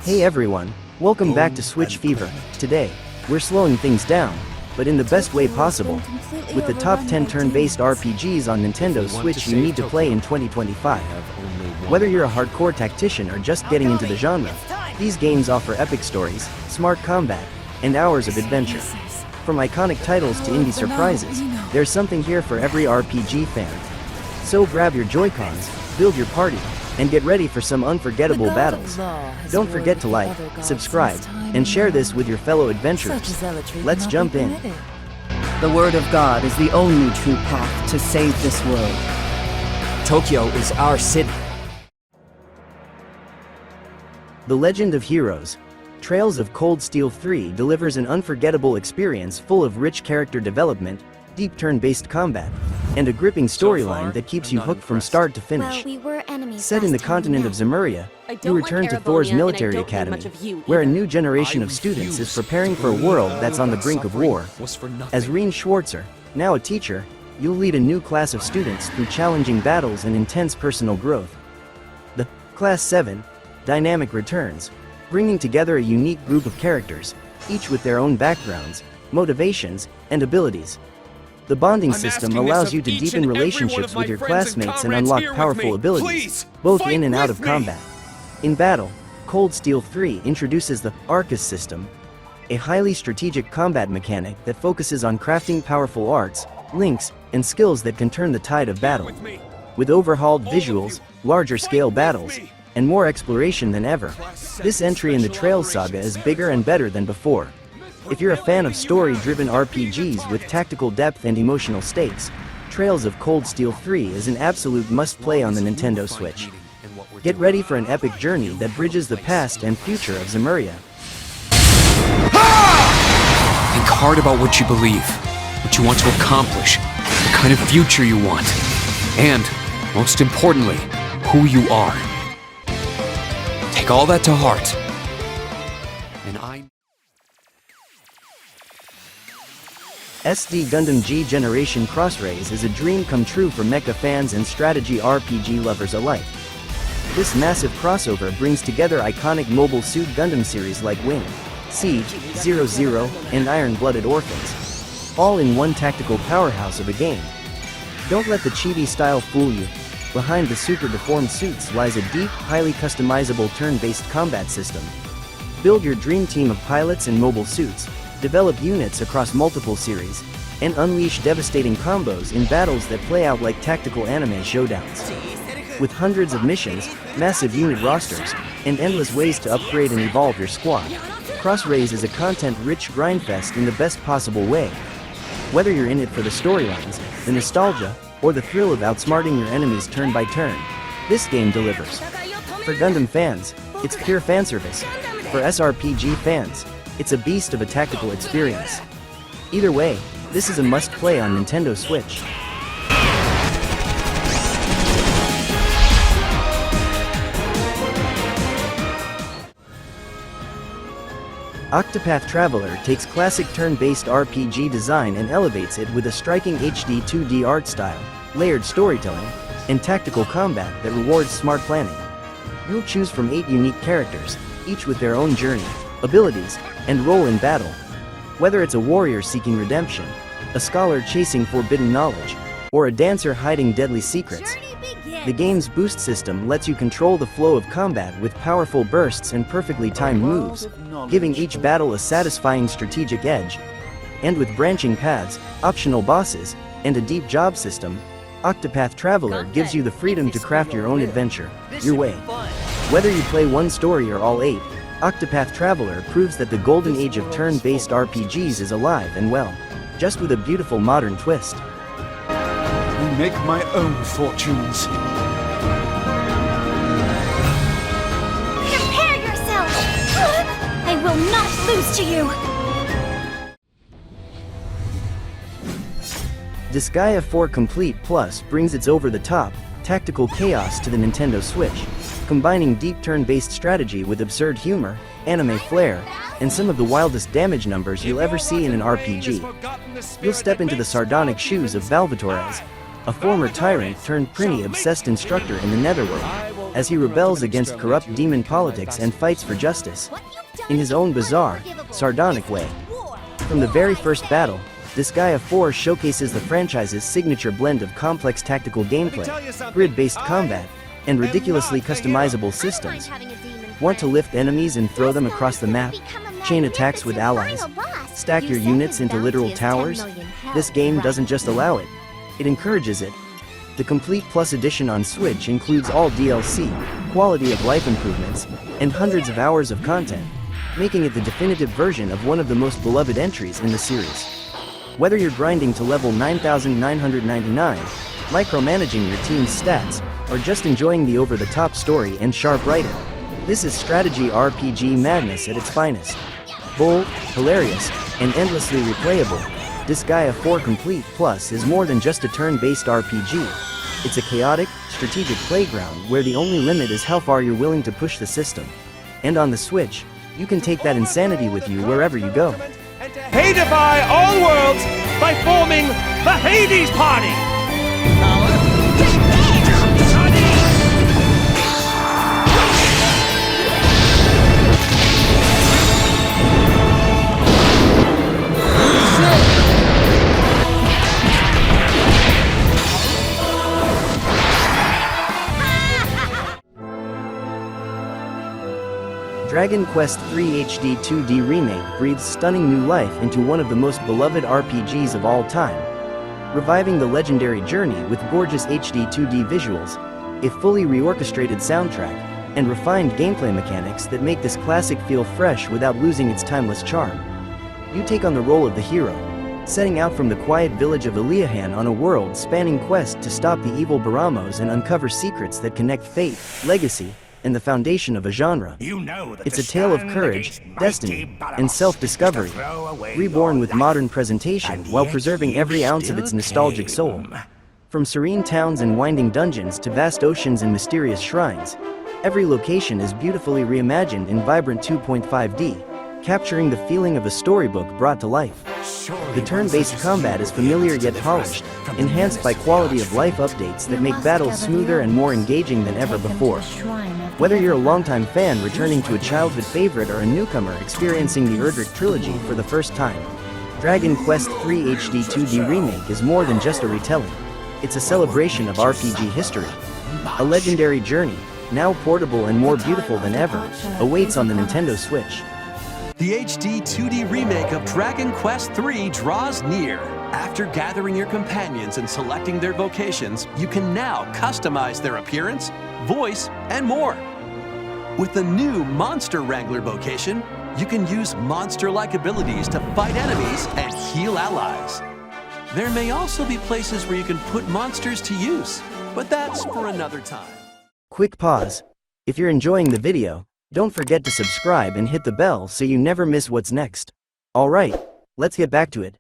Hey everyone, welcome back to SwitchFever. Today, we're slowing things down, but in the best way possible, with the top 10 turn-based RPGs on NintendoSwitch you need to play in 2025. Whether you're a hardcore tactician or just getting into the genre, these games offer epic stories, smart combat, and hours of adventure. From iconic titles to indie surprises, there's something here for every RPG fan. So grab your Joy-Cons, build your party, and get ready for some unforgettable battles. Don't forget to like, subscribe, and share this with your fellow adventurers. Let's jump in. The Word of God is the only true path to save this world. Tokyo is our city. The Legend of Heroes, Trails of Cold Steel 3 delivers an unforgettable experience full of rich character development, deep turn-based combat, and a gripping storyline that keeps you hooked from start to finish. Set in the continent of Zemuria, you return to Thor's military academy, where a new generation of students is preparing for a world that's on the brink of war. As Reen Schwarzer, now a teacher, you'll lead a new class of students through challenging battles and intense personal growth. The Class 7 dynamic returns, bringing together a unique group of characters, each with their own backgrounds, motivations, and abilities. The bonding system allows you to deepen relationships with your classmates and unlock powerful abilities, both in and out of combat. In battle, Cold Steel 3 introduces the Arcus system, a highly strategic combat mechanic that focuses on crafting powerful arts, links, and skills that can turn the tide of battle. With overhauled visuals, larger scale battles, and more exploration than ever, this entry in the Trails saga is bigger and better than before. If you're a fan of story-driven RPGs with tactical depth and emotional stakes, Trails of Cold Steel 3 is an absolute must-play on the NintendoSwitch. Get ready for an epic journey that bridges the past and future of Zemuria. Think hard about what you believe, what you want to accomplish, the kind of future you want, and, most importantly, who you are. Take all that to heart. SD Gundam G Generation Crossrays is a dream come true for mecha fans and strategy RPG lovers alike. This massive crossover brings together iconic Mobile Suit Gundam series like Wing, Siege, 00, and Iron-Blooded Orphans, all in one tactical powerhouse of a game. Don't let the chibi style fool you. Behind the super deformed suits lies a deep, highly customizable turn-based combat system. Build your dream team of pilots and mobile suits, develop units across multiple series, and unleash devastating combos in battles that play out like tactical anime showdowns. With hundreds of missions, massive unit rosters, and endless ways to upgrade and evolve your squad, Crossrays is a content-rich grindfest in the best possible way. Whether you're in it for the storylines, the nostalgia, or the thrill of outsmarting your enemies turn by turn, this game delivers. For Gundam fans, it's pure fanservice. For SRPG fans, it's a beast of a tactical experience. Either way, this is a must-play on NintendoSwitch. Octopath Traveler takes classic turn-based RPG design and elevates it with a striking HD 2D art style, layered storytelling, and tactical combat that rewards smart planning. You'll choose from 8 unique characters, each with their own journey, abilities, and role in battle. Whether it's a warrior seeking redemption, a scholar chasing forbidden knowledge, or a dancer hiding deadly secrets, the game's boost system lets you control the flow of combat with powerful bursts and perfectly timed moves, giving each battle a satisfying strategic edge. And with branching paths, optional bosses, and a deep job system, Octopath Traveler gives you the freedom to craft your own adventure, your way. Whether you play one story or all 8, Octopath Traveler proves that the golden age of turn-based RPGs is alive and well, just with a beautiful modern twist. I make my own fortunes. Prepare yourself! I will not lose to you! Disgaea 4 Complete Plus brings its over-the-top, tactical chaos to the NintendoSwitch, combining deep turn-based strategy with absurd humor, anime flair, and some of the wildest damage numbers you'll ever see in an RPG. You'll step into the sardonic shoes of Valvatores, a former tyrant turned Prinny-obsessed instructor in the Netherworld. as he rebels against corrupt demon politics and fights for justice, in his own bizarre, sardonic way. From the very first battle, Disgaea 4 showcases the franchise's signature blend of complex tactical gameplay, grid-based combat, and ridiculously customizable systems. Want to lift enemies and throw them across the map? Chain attacks with allies? Stack your units into literal towers? This game doesn't just allow it, it encourages it. The Complete Plus edition on Switch includes all DLC, quality of life improvements, and hundreds of hours of content, making it the definitive version of one of the most beloved entries in the series. Whether you're grinding to level 9,999, micromanaging your team's stats, or just enjoying the over-the-top story and sharp writing, this is strategy RPG madness at its finest. Bold, hilarious, and endlessly replayable, Disgaea 4 Complete Plus is more than just a turn-based RPG. It's a chaotic, strategic playground where the only limit is how far you're willing to push the system. And on the Switch, you can take that insanity with you wherever you go. Hadeify all worlds by forming the Hades Party! Dragon Quest III HD 2D Remake breathes stunning new life into one of the most beloved RPGs of all time, reviving the legendary journey with gorgeous HD 2D visuals, a fully reorchestrated soundtrack, and refined gameplay mechanics that make this classic feel fresh without losing its timeless charm. You take on the role of the hero, setting out from the quiet village of Eliahan on a world-spanning quest to stop the evil Baramos and uncover secrets that connect fate, legacy, and the foundation of a genre. It's a tale of courage, destiny, and self-discovery, reborn with modern presentation while preserving every ounce of its nostalgic soul. From serene towns and winding dungeons to vast oceans and mysterious shrines, every location is beautifully reimagined in vibrant 2.5D, capturing the feeling of a storybook brought to life. The turn-based combat is familiar yet polished, enhanced by quality-of-life updates that make battles smoother and more engaging than ever before. Whether you're a longtime fan returning to a childhood favorite or a newcomer experiencing the Erdrick trilogy for the first time, Dragon Quest III HD 2D Remake is more than just a retelling. It's a celebration of RPG history. A legendary journey, now portable and more beautiful than ever, awaits on the NintendoSwitch. The HD 2D remake of Dragon Quest III draws near. After gathering your companions and selecting their vocations, you can now customize their appearance, voice, and more. With the new Monster Wrangler vocation, you can use monster-like abilities to fight enemies and heal allies. There may also be places where you can put monsters to use, but that's for another time. Quick pause. If you're enjoying the video, don't forget to subscribe and hit the bell so you never miss what's next. Alright, let's get back to it.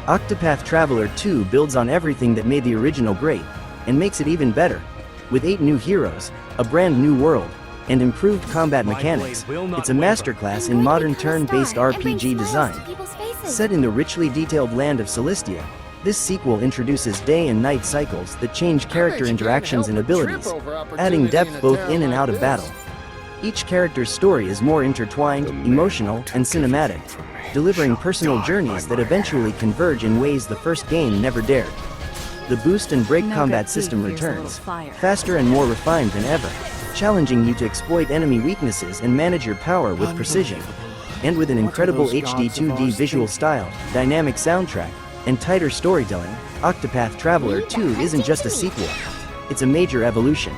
Octopath Traveler 2 builds on everything that made the original great, and makes it even better. With 8 new heroes, a brand new world, and improved combat mechanics, it's a masterclass in modern turn-based RPG design. Set in the richly detailed land of Celestia, this sequel introduces day and night cycles that change character interactions and abilities, adding depth both in and out of battle. Each character's story is more intertwined, emotional, and cinematic, delivering personal journeys that eventually converge in ways the first game never dared. The boost and break combat system returns, faster and more refined than ever, challenging you to exploit enemy weaknesses and manage your power with precision. And with an incredible HD 2D visual style, dynamic soundtrack, and tighter storytelling, Octopath Traveler 2 isn't just a sequel, it's a major evolution.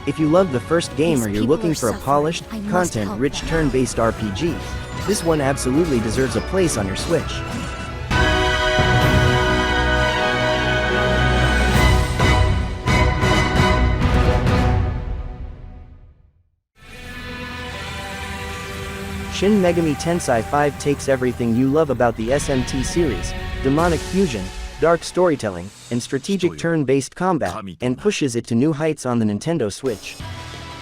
If you love the first game or you're looking for a polished, content-rich turn-based RPG, this one absolutely deserves a place on your Switch. Shin Megami Tensei 5 takes everything you love about the SMT series, demonic fusion, dark storytelling, and strategic turn-based combat, and pushes it to new heights on the NintendoSwitch.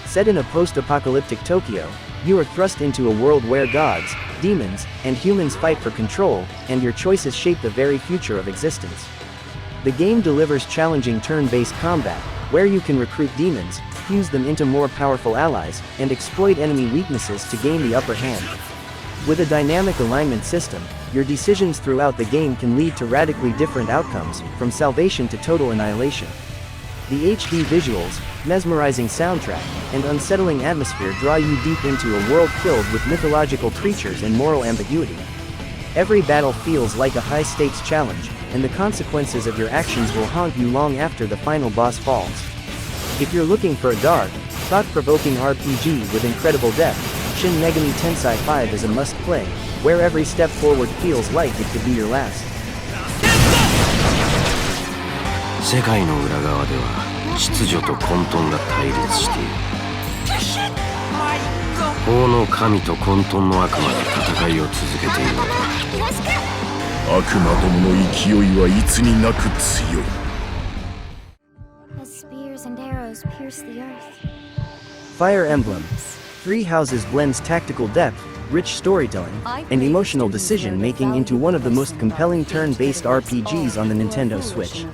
Set in a post-apocalyptic Tokyo, you are thrust into a world where gods, demons, and humans fight for control, and your choices shape the very future of existence. The game delivers challenging turn-based combat, where you can recruit demons, fuse them into more powerful allies, and exploit enemy weaknesses to gain the upper hand. With a dynamic alignment system, your decisions throughout the game can lead to radically different outcomes, from salvation to total annihilation. The HD visuals, mesmerizing soundtrack, and unsettling atmosphere draw you deep into a world filled with mythological creatures and moral ambiguity. Every battle feels like a high-stakes challenge, and the consequences of your actions will haunt you long after the final boss falls. If you're looking for a dark, thought-provoking RPG with incredible depth, Shin Megami Tensei 5 is a must-play, where every step forward feels like it could be your last. 世界の裏側では秩序と混沌が対立している。法の神と混沌の悪魔が戦いを続けているのだ。悪魔どもの勢いはいつになく強い。As spears and arrows pierce the earth. Fire Emblem. Three Houses blends tactical depth, rich storytelling, and emotional decision-making into one of the most compelling turn-based RPGs on the Nintendo Switch.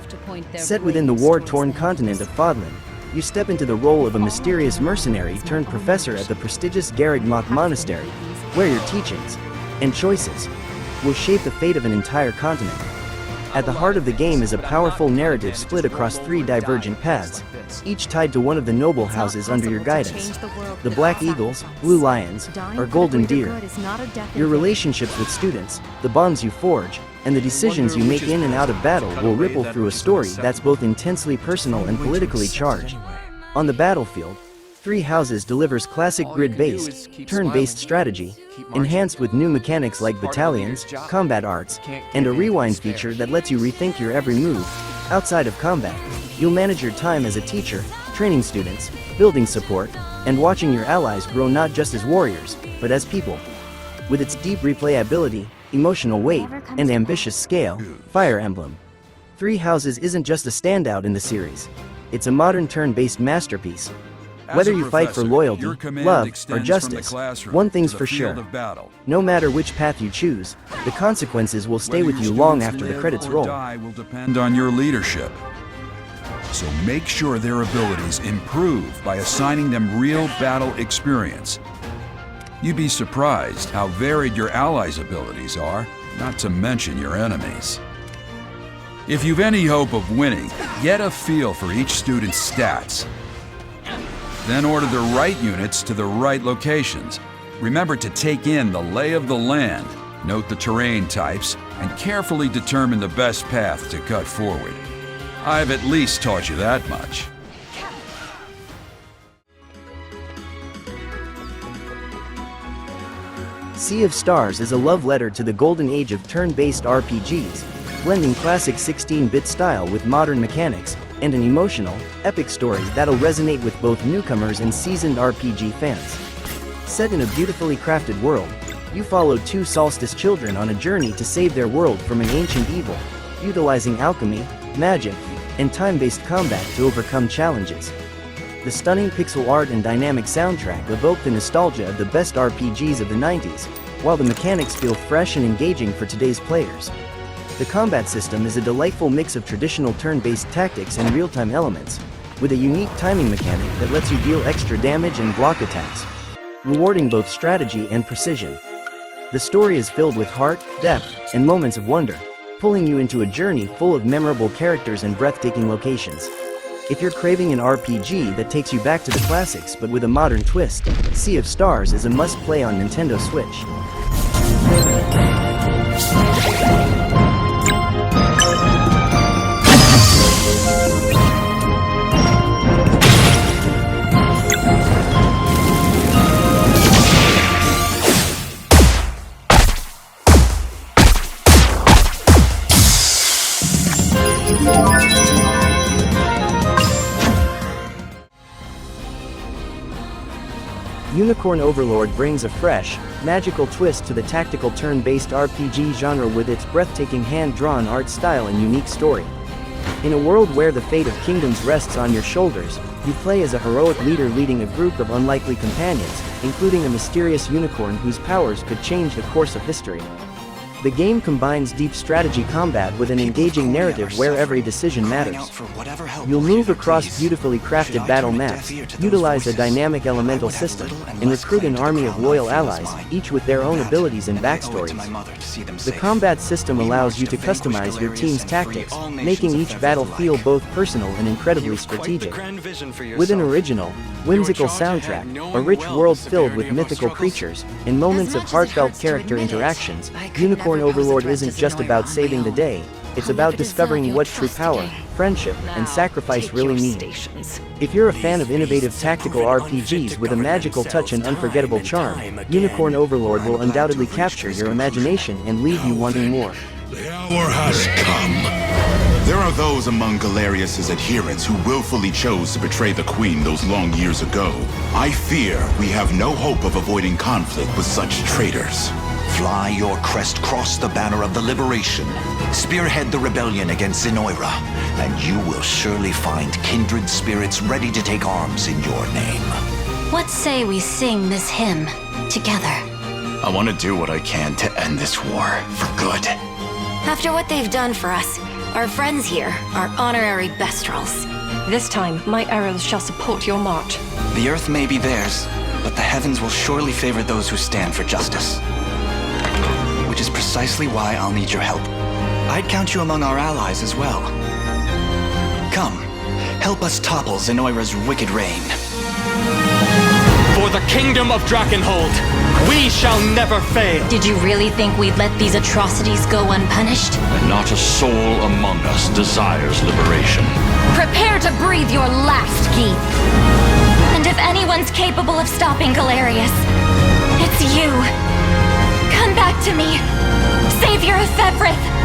Set within the war-torn continent of Fodlan, you step into the role of a mysterious mercenary turned professor at the prestigious Garrigmock Monastery, where your teachings and choices will shape the fate of an entire continent. At the heart of the game is a powerful narrative split across three divergent paths, each tied to one of the noble houses under your guidance. The Black Eagles, Blue Lions, or Golden Deer. Your relationships with students, the bonds you forge, and the decisions you make in and out of battle will ripple through a story that's both intensely personal and politically charged. On the battlefield, Three Houses delivers classic grid-based, turn-based strategy, enhanced with new mechanics like battalions, combat arts, and a rewind feature that lets you rethink your every move. Outside of combat, you'll manage your time as a teacher, training students, building support, and watching your allies grow not just as warriors, but as people. With its deep replayability, emotional weight, and ambitious scale, Fire Emblem Three Houses isn't just a standout in the series. It's a modern turn-based masterpiece. Whether you fight for loyalty, love, or justice, one thing's for sure. No matter which path you choose, the consequences will stay with you long after the credits roll. Will depend on your leadership. So make sure their abilities improve by assigning them real battle experience. You'd be surprised how varied your allies' abilities are, not to mention your enemies. If you've any hope of winning, get a feel for each student's stats. Then order the right units to the right locations. Remember to take in the lay of the land, note the terrain types, and carefully determine the best path to cut forward. I've at least taught you that much. Sea of Stars is a love letter to the golden age of turn-based RPGs, blending classic 16-bit style with modern mechanics, and an emotional, epic story that'll resonate with both newcomers and seasoned RPG fans. Set in a beautifully crafted world, you follow two Solstice children on a journey to save their world from an ancient evil, utilizing alchemy, magic, and time-based combat to overcome challenges. The stunning pixel art and dynamic soundtrack evoke the nostalgia of the best RPGs of the 90s, while the mechanics feel fresh and engaging for today's players. The combat system is a delightful mix of traditional turn-based tactics and real-time elements, with a unique timing mechanic that lets you deal extra damage and block attacks, rewarding both strategy and precision. The story is filled with heart, depth, and moments of wonder, pulling you into a journey full of memorable characters and breathtaking locations. If you're craving an RPG that takes you back to the classics but with a modern twist, Sea of Stars is a must-play on Nintendo Switch. Unicorn Overlord brings a fresh, magical twist to the tactical turn-based RPG genre with its breathtaking hand-drawn art style and unique story. In a world where the fate of kingdoms rests on your shoulders, you play as a heroic leader leading a group of unlikely companions, including a mysterious unicorn whose powers could change the course of history. The game combines deep strategy combat with an engaging narrative where every decision matters. You'll move across beautifully crafted battle maps, utilize a dynamic elemental system, and recruit an army of loyal allies, each with their own abilities and backstories. The combat system allows you to customize your team's tactics, making each battle feel both personal and incredibly strategic. With an original, whimsical soundtrack, a rich world filled with mythical creatures, and moments of heartfelt character interactions, Unicorn Overlord isn't just about saving the day, it's about discovering what true power, friendship, and sacrifice really mean. If you're a fan of innovative tactical RPGs with a magical touch and unforgettable charm, Unicorn Overlord will undoubtedly capture your imagination and leave you wanting more. The hour has come. There are those among Galerius's adherents who willfully chose to betray the Queen those long years ago. I fear we have no hope of avoiding conflict with such traitors. Fly your crest across the banner of the Liberation. Spearhead the rebellion against Zenoira, and you will surely find kindred spirits ready to take arms in your name. What say we sing this hymn together? I want to do what I can to end this war for good. After what they've done for us, our friends here are honorary Bestrels. This time, my arrows shall support your march. The earth may be theirs, but the heavens will surely favor those who stand for justice. Which is precisely why I'll need your help. I'd count you among our allies as well. Come, help us topple Zenoira's wicked reign. For the kingdom of Drakenhold, we shall never fail! Did you really think we'd let these atrocities go unpunished? And not a soul among us desires liberation. Prepare to breathe your last, Keith. And if anyone's capable of stopping Galerius, it's you. Come back to me, savior of Fevrith!